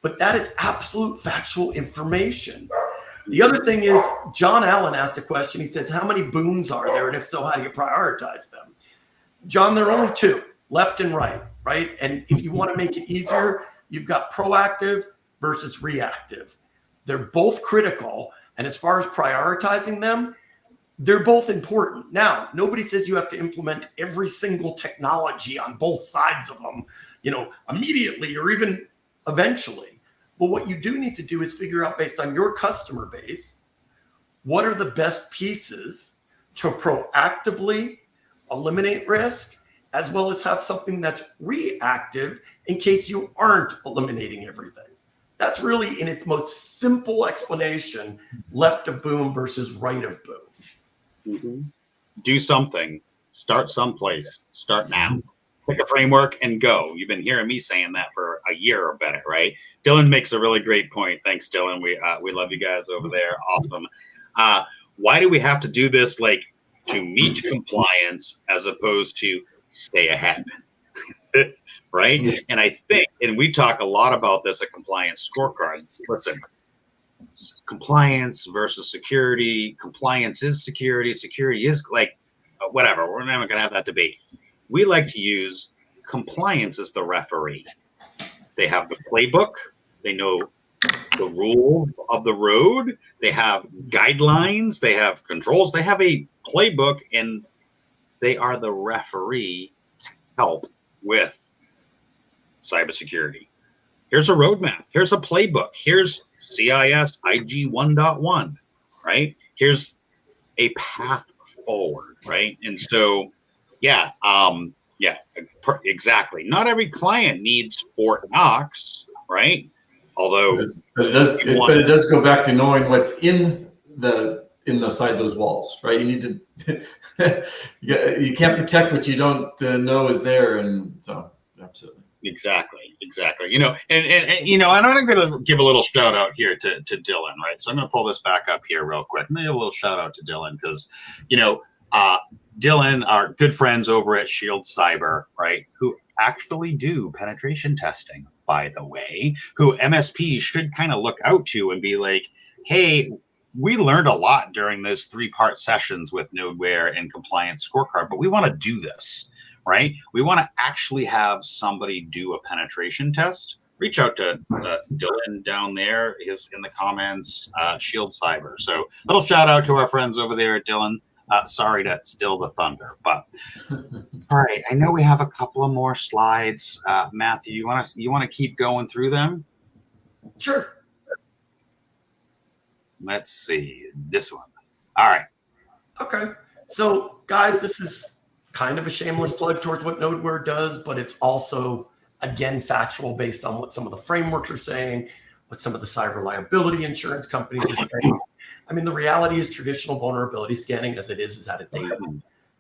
but that is absolute factual information. The other thing is, John Allen asked a question. He says, how many booms are there? And if so, how do you prioritize them? John, there are only 2, left and right? And if you want to make it easier, you've got proactive versus reactive. They're both critical. And as far as prioritizing them, they're both important. Now, nobody says you have to implement every single technology on both sides of them, immediately or even eventually. But what you do need to do is figure out, based on your customer base, what are the best pieces to proactively eliminate risk, as well as have something that's reactive in case you aren't eliminating everything. That's really, in its most simple explanation, left of boom versus right of boom. Mm-hmm. Do something. Start someplace. Start now. Pick a framework and go. You've been hearing me saying that for a year or better, right? Dylan makes a really great point. Thanks, Dylan. We love you guys over there. Awesome. Why do we have to do this to meet compliance as opposed to stay ahead? Right? And I think, and we talk a lot about this at Compliance Scorecard. Listen, compliance versus security. Compliance is security. Security is whatever. We're never going to have that debate. We like to use compliance as the referee. They have the playbook. They know the rule of the road. They have guidelines. They have controls. They have a playbook, and they are the referee to help with cybersecurity. Here's a roadmap. Here's a playbook. Here's CIS IG 1.1, right? Here's a path forward, right? And so, exactly. Not every client needs Fort Knox, right? Although, but it does go back to knowing what's inside those walls, right? You need to, you can't protect what you don't know is there, and so absolutely. Exactly. And I'm going to give a little shout out here to Dylan, right? So I'm going to pull this back up here real quick. I'm going to give a little shout out to Dylan because, Dylan, our good friends over at Shield Cyber, right, who actually do penetration testing, by the way, who MSPs should kind of look out to and be like, hey, we learned a lot during those 3-part sessions with Nodeware and Compliance Scorecard, but we want to do this, right? We want to actually have somebody do a penetration test. Reach out to Dylan down there. He's in the comments, Shield Cyber. So little shout out to our friends over there at Dylan. Sorry to steal the thunder, but all right. I know we have a couple of more slides. Matthew, you want to keep going through them? Sure. Let's see this one. All right. Okay. So, guys, this is kind of a shameless plug towards what Nodeware does, but it's also, again, factual based on what some of the frameworks are saying, what some of the cyber liability insurance companies are saying. I mean, the reality is traditional vulnerability scanning as it is out of date.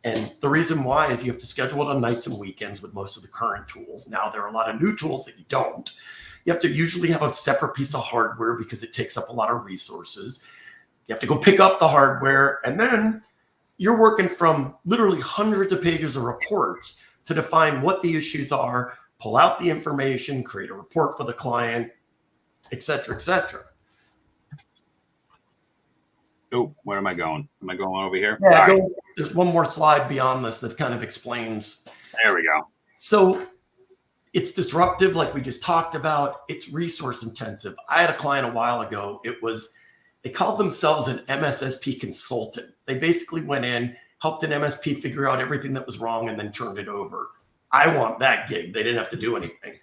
And the reason why is you have to schedule it on nights and weekends with most of the current tools. Now, there are a lot of new tools that you don't. You have to usually have a separate piece of hardware because it takes up a lot of resources. You have to go pick up the hardware, and then you're working from literally hundreds of pages of reports to define what the issues are, pull out the information, create a report for the client, et cetera, et cetera. Oh, where am I going? Am I going over here? Yeah, there's one more slide beyond this that kind of explains. There we go. So it's disruptive, like we just talked about. It's resource intensive. I had a client a while ago. They called themselves an MSSP consultant. They basically went in, helped an MSP figure out everything that was wrong, and then turned it over. I want that gig. They didn't have to do anything.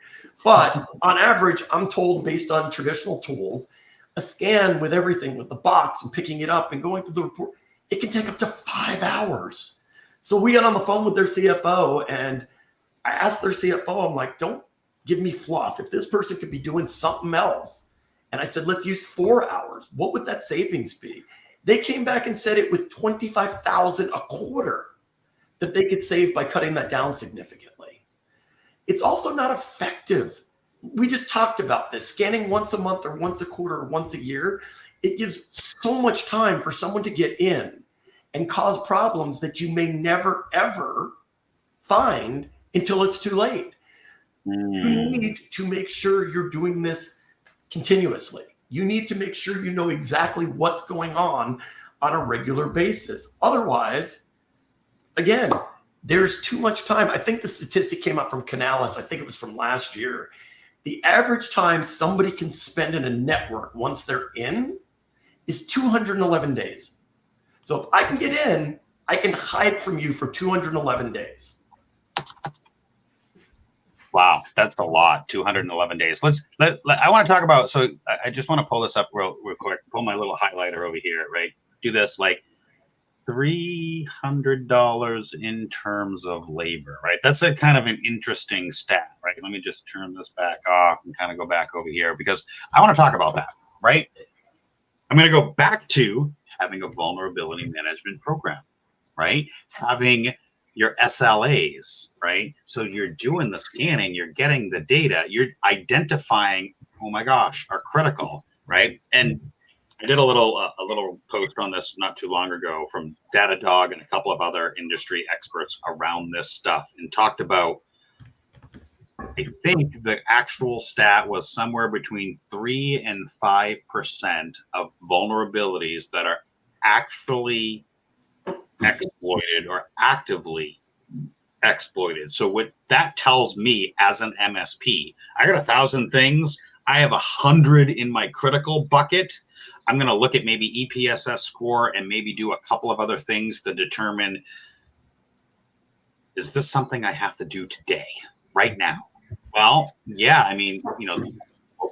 But on average, I'm told based on traditional tools, a scan with everything, with the box and picking it up and going through the report, it can take up to 5 hours. So we got on the phone with their CFO, and I asked their CFO, I'm like, don't give me fluff. If this person could be doing something else, and I said, let's use 4 hours, what would that savings be? They came back and said it was $25,000 a quarter that they could save by cutting that down significantly. It's also not effective. We just talked about this. Scanning once a month or once a quarter or once a year, it gives so much time for someone to get in and cause problems that you may never, ever find until it's too late. You need to make sure you're doing this continuously. You need to make sure you know exactly what's going on a regular basis. Otherwise, again, there's too much time. I think the statistic came out from Canalys. I think it was from last year. The average time somebody can spend in a network once they're in is 211 days. So if I can get in, I can hide from you for 211 days. Wow, that's a lot. 211 days. I want to talk about. So I just want to pull this up real quick. Pull my little highlighter over here. Right. Do this like $300 in terms of labor. Right. That's a kind of an interesting stat. Right. Let me just turn this back off and kind of go back over here because I want to talk about that. Right. I'm going to go back to having a vulnerability management program. Right. Having your SLAs, right? So you're doing the scanning, you're getting the data, you're identifying, oh my gosh, are critical, right? And I did a little post on this not too long ago from Datadog and a couple of other industry experts around this stuff and talked about, I think the actual stat was somewhere between 3 and 5% of vulnerabilities that are actually exploited or actively exploited. So what that tells me as an MSP, I got 1,000 things. I have 100 in my critical bucket. I'm going to look at maybe EPSS score and maybe do a couple of other things to determine, is this something I have to do today, right now? Well, yeah, I mean,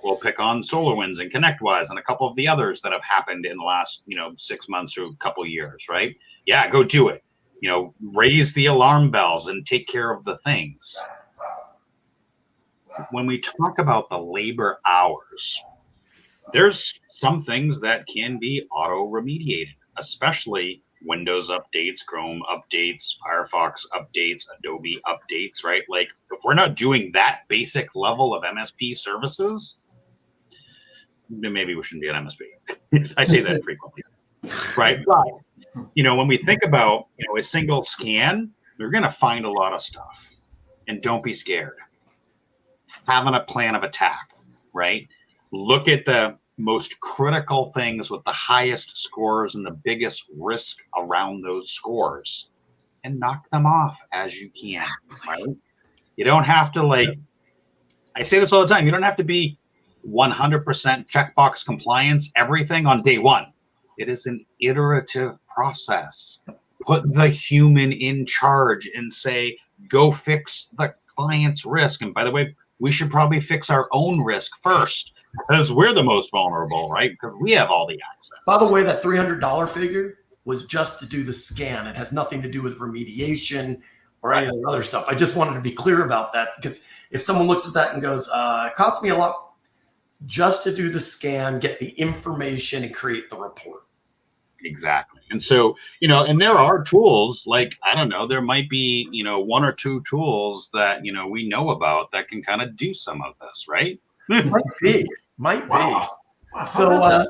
we'll pick on SolarWinds and ConnectWise and a couple of the others that have happened in the last, 6 months or a couple of years, right? Yeah, go do it. Raise the alarm bells and take care of the things. When we talk about the labor hours, there's some things that can be auto-remediated, especially Windows updates, Chrome updates, Firefox updates, Adobe updates, right? Like, if we're not doing that basic level of MSP services, then maybe we shouldn't be an MSP. I say that frequently, right? But, when we think about, a single scan, you're going to find a lot of stuff. And don't be scared. Having a plan of attack, right? Look at the most critical things with the highest scores and the biggest risk around those scores and knock them off as you can, right? You don't have to, I say this all the time, you don't have to be 100% checkbox compliance, everything on day one. It is an iterative process. put the human in charge and say, go fix the client's risk. And by the way, we should probably fix our own risk first because we're the most vulnerable, right? Because we have all the access. By the way, that $300 figure was just to do the scan. It has nothing to do with remediation or any of the other stuff. I just wanted to be clear about that, because if someone looks at that and goes, it cost me a lot just to do the scan, get the information, and create the report. Exactly. And so, and there are tools like, I don't know, there might be, one or two tools that, we know about that can kind of do some of this, right? Might be. So,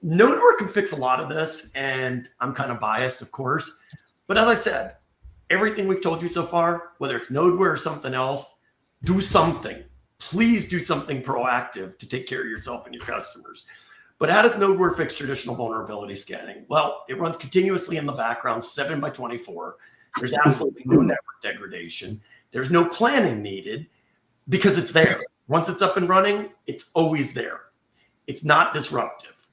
Nodeware can fix a lot of this, and I'm kind of biased, of course. But as I said, everything we've told you so far, whether it's Nodeware or something else, do something. Please do something proactive to take care of yourself and your customers. But how does Nodeware fix traditional vulnerability scanning? Well, it runs continuously in the background, 7/24. There's absolutely no network degradation. There's no planning needed because it's there. Once it's up and running, it's always there. It's not disruptive.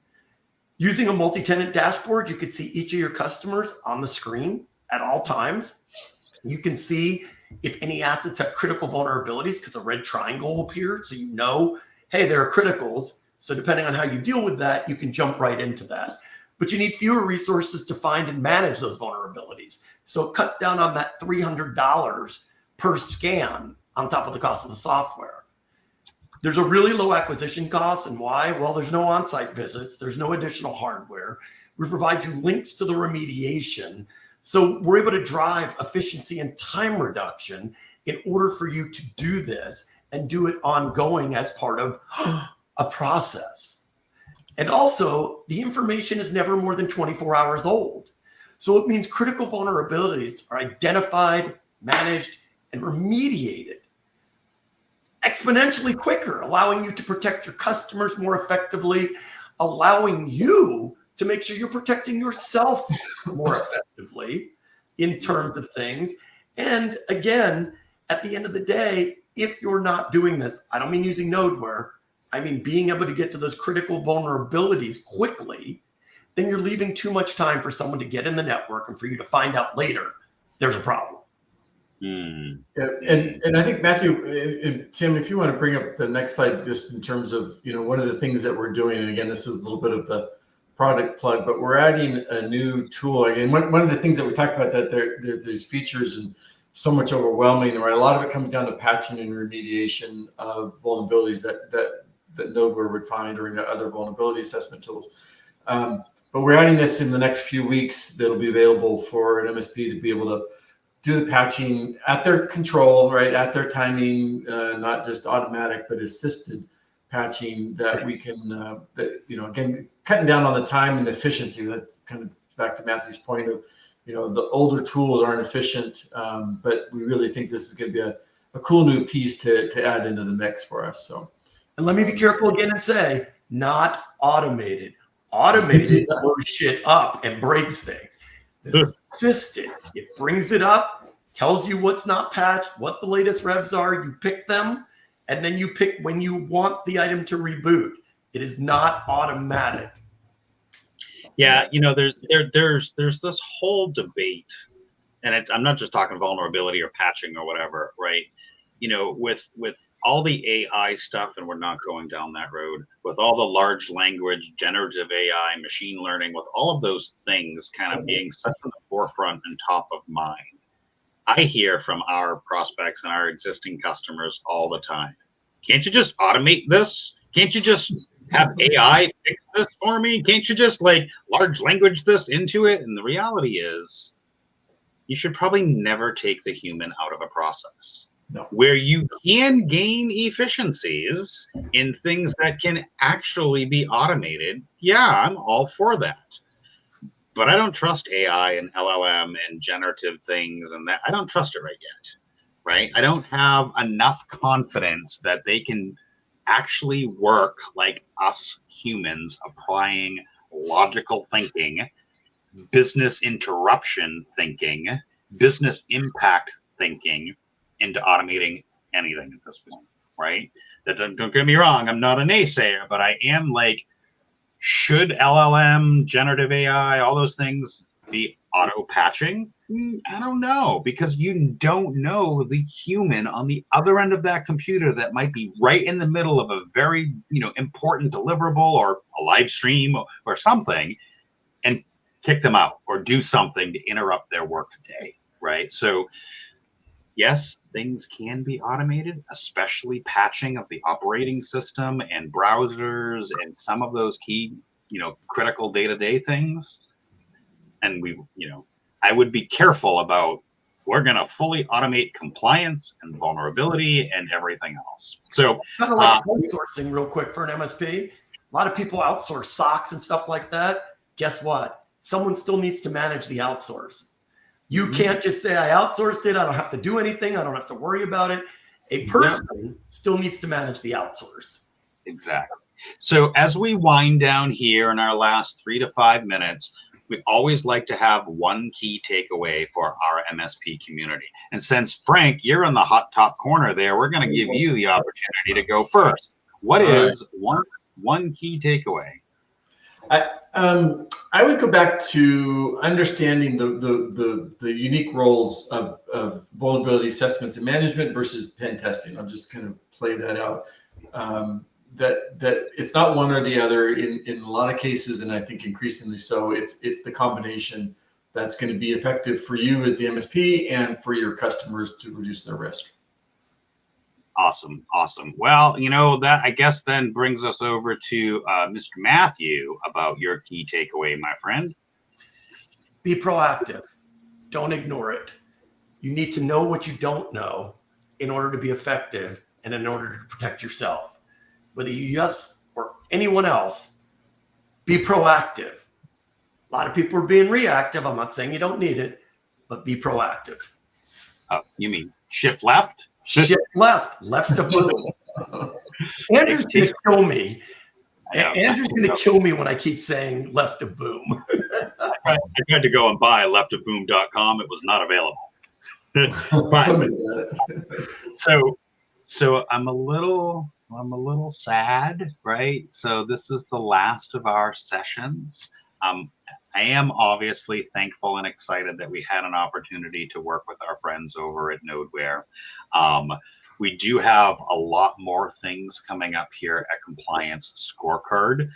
Using a multi-tenant dashboard, you could see each of your customers on the screen at all times. You can see if any assets have critical vulnerabilities because a red triangle will appear. So you know, hey, there are criticals. So depending on how you deal with that, you can jump right into that. But you need fewer resources to find and manage those vulnerabilities. So it cuts down on that $300 per scan on top of the cost of the software. There's a really low acquisition cost. And why? Well, there's no on-site visits. There's no additional hardware. We provide you links to the remediation. So we're able to drive efficiency and time reduction in order for you to do this and do it ongoing as part of a process. And also, the information is never more than 24 hours old. So it means critical vulnerabilities are identified, managed, and remediated exponentially quicker, allowing you to protect your customers more effectively, allowing you to make sure you're protecting yourself more effectively in terms of things. And again, at the end of the day, if you're not doing this, I don't mean using Nodeware, I mean being able to get to those critical vulnerabilities quickly, then you're leaving too much time for someone to get in the network and for you to find out later there's a problem. Yeah, and I think Matthew and Tim, if you want to bring up the next slide, just in terms of one of the things that we're doing, and again, this is a little bit of the product plug, but we're adding a new tool. And one of the things that we talked about, that there's features and so much overwhelming, right? A lot of it comes down to patching and remediation of vulnerabilities that Nodeware would find, or other vulnerability assessment tools. But we're adding this in the next few weeks. That'll be available for an MSP to be able to do the patching at their control, right, at their timing, not just automatic, but assisted patching that we can, again, cutting down on the time and the efficiency. That kind of back to Matthew's point of, the older tools aren't efficient, but we really think this is going to be a cool new piece to add into the mix for us. So, and let me be careful again and say, not automated. Automated blows shit up and breaks things. Assisted, it brings it up, tells you what's not patched, what the latest revs are. You pick them, and then you pick when you want the item to reboot. It is not automatic. Yeah, there's this whole debate, and I'm not just talking vulnerability or patching or whatever, right? With all the AI stuff, and we're not going down that road, with all the large language, generative AI, machine learning, with all of those things kind of being such on the forefront and top of mind, I hear from our prospects and our existing customers all the time, can't you just automate this? Can't you just have AI fix this for me? Can't you just large language this into it? And the reality is, you should probably never take the human out of a process. No. Where you can gain efficiencies in things that can actually be automated, yeah, I'm all for that. But I don't trust AI and LLM and generative things and that. I don't trust it right yet, right? I don't have enough confidence that they can actually work like us humans, applying logical thinking, business interruption thinking, business impact thinking into automating anything at this point, right? Don't get me wrong, I'm not a naysayer, but I am should LLM, generative AI, all those things be auto patching? I don't know, because you don't know the human on the other end of that computer that might be right in the middle of a very, important deliverable or a live stream or something, and kick them out or do something to interrupt their work day, right? So yes, things can be automated, especially patching of the operating system and browsers and some of those key, critical day-to-day things. And I would be careful about, we're going to fully automate compliance and vulnerability and everything else. So kind of like outsourcing real quick for an MSP. A lot of people outsource SOCs and stuff like that. Guess what? Someone still needs to manage the outsource. You can't just say, I outsourced it. I don't have to do anything. I don't have to worry about it. A person still needs to manage the outsource. Exactly. So as we wind down here in our last 3 to 5 minutes, we always like to have one key takeaway for our MSP community. And since, Frank, you're in the hot top corner there, we're going to give you the opportunity to go first. What is one key takeaway? I would go back to understanding the unique roles of vulnerability assessments and management versus pen testing. I'll just kind of play that out. That it's not one or the other in a lot of cases, and I think increasingly so. It's the combination that's going to be effective for you as the MSP and for your customers to reduce their risk. Awesome. Well, that I guess then brings us over to Mr. Matthew about your key takeaway, my friend. Be proactive. Don't ignore it. You need to know what you don't know in order to be effective and in order to protect yourself. Whether you or anyone else, be proactive. A lot of people are being reactive. I'm not saying you don't need it, but be proactive. Oh, you mean shift left? Shift left of boom. Andrew's going to kill me. Andrew's going to kill me when I keep saying left of boom. I tried to go and buy leftofboom.com. It was not available. So I'm a little sad, right? So this is the last of our sessions. I am obviously thankful and excited that we had an opportunity to work with our friends over at Nodeware. We do have a lot more things coming up here at Compliance Scorecard.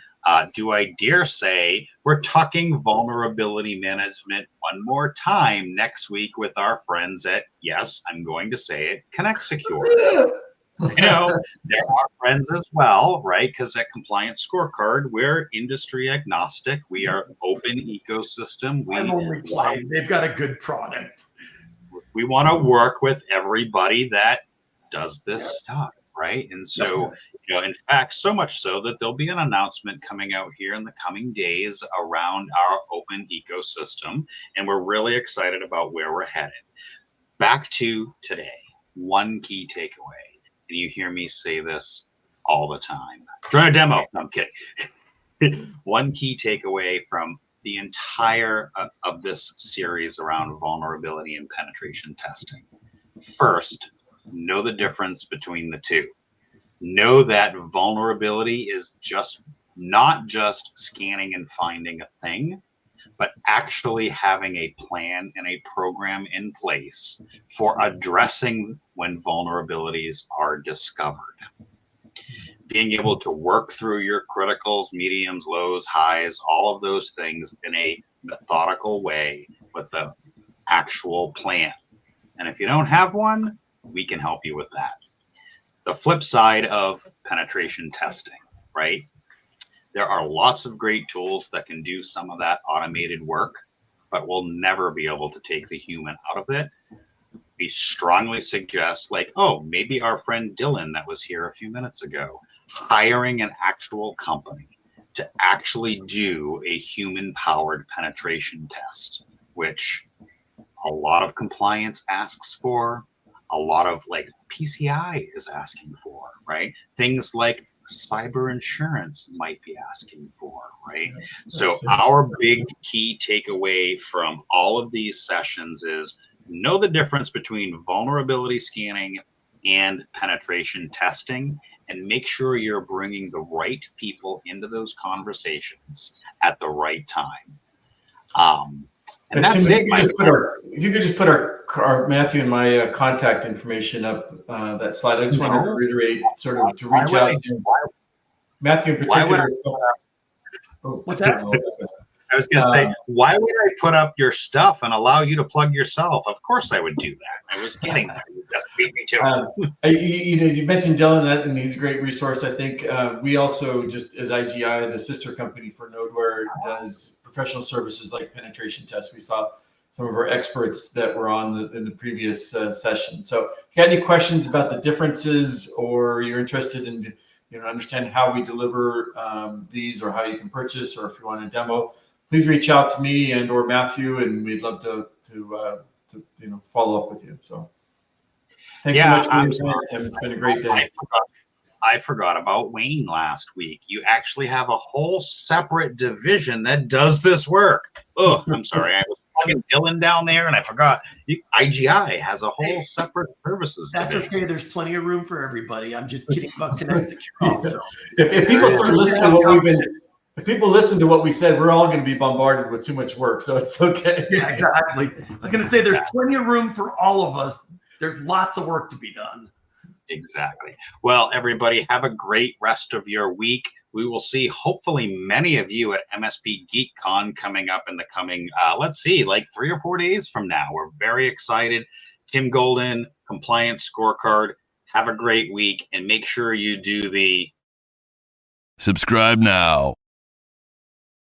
Do I dare say we're talking vulnerability management one more time next week with our friends at, yes, I'm going to say it, Connect Secure. There are friends as well, right? Because at Compliance Scorecard, we're industry agnostic. We are open ecosystem. I'm only playing. They've got a good product. We want to work with everybody that does this stuff, right? And so, in fact, so much so that there'll be an announcement coming out here in the coming days around our open ecosystem. And we're really excited about where we're headed. Back to today, one key takeaway. And you hear me say this all the time. During a demo, no, I'm kidding. One key takeaway from the entire of this series around vulnerability and penetration testing. First, know the difference between the two. Know that vulnerability is not just scanning and finding a thing, but actually having a plan and a program in place for addressing when vulnerabilities are discovered. Being able to work through your criticals, mediums, lows, highs, all of those things in a methodical way with an actual plan. And if you don't have one, we can help you with that. The flip side of penetration testing, right? There are lots of great tools that can do some of that automated work, but we'll never be able to take the human out of it. We strongly suggest, maybe our friend Dylan that was here a few minutes ago, hiring an actual company to actually do a human-powered penetration test, which a lot of compliance asks for, a lot of PCI is asking for, right? Things like cyber insurance might be asking for, right? So our big key takeaway from all of these sessions is know the difference between vulnerability scanning and penetration testing, and make sure you're bringing the right people into those conversations at the right time. And that's Tim, it, my if you could just put our Matthew and my contact information up that slide. I just wanted to reiterate, sort of, to reach out. Matthew in particular. What's that? I was going to say, why would I put up your stuff and allow you to plug yourself? Of course I would do that. I was getting that. You just beat me to it. You mentioned Dylan, and he's a great resource. I think we also, just as IGI, the sister company for Nodeware, does professional services like penetration tests. We saw some of our experts that were on in the previous session. So if you got any questions about the differences, or you're interested in understand how we deliver these, or how you can purchase, or if you want a demo, please reach out to me and or Matthew, and we'd love to follow up with you. So thanks so much for your time, Tim. It's been a great day. I forgot about Wayne last week. You actually have a whole separate division that does this work. Oh, I'm sorry. I was plugging Dylan down there, and I forgot. IGI has a whole separate services division. Okay. There's plenty of room for everybody. I'm just kidding about Connect Secure also. If people start listening to what if people listen to what we said, we're all going to be bombarded with too much work. So it's okay. Yeah, exactly. I was going to say there's plenty of room for all of us. There's lots of work to be done. Exactly. Well, everybody, have a great rest of your week. We will see, hopefully, many of you at MSP GeekCon coming up in the coming, let's see, like 3 or 4 days from now. We're very excited. Tim Golden, Compliance Scorecard. Have a great week, and make sure you do the subscribe now.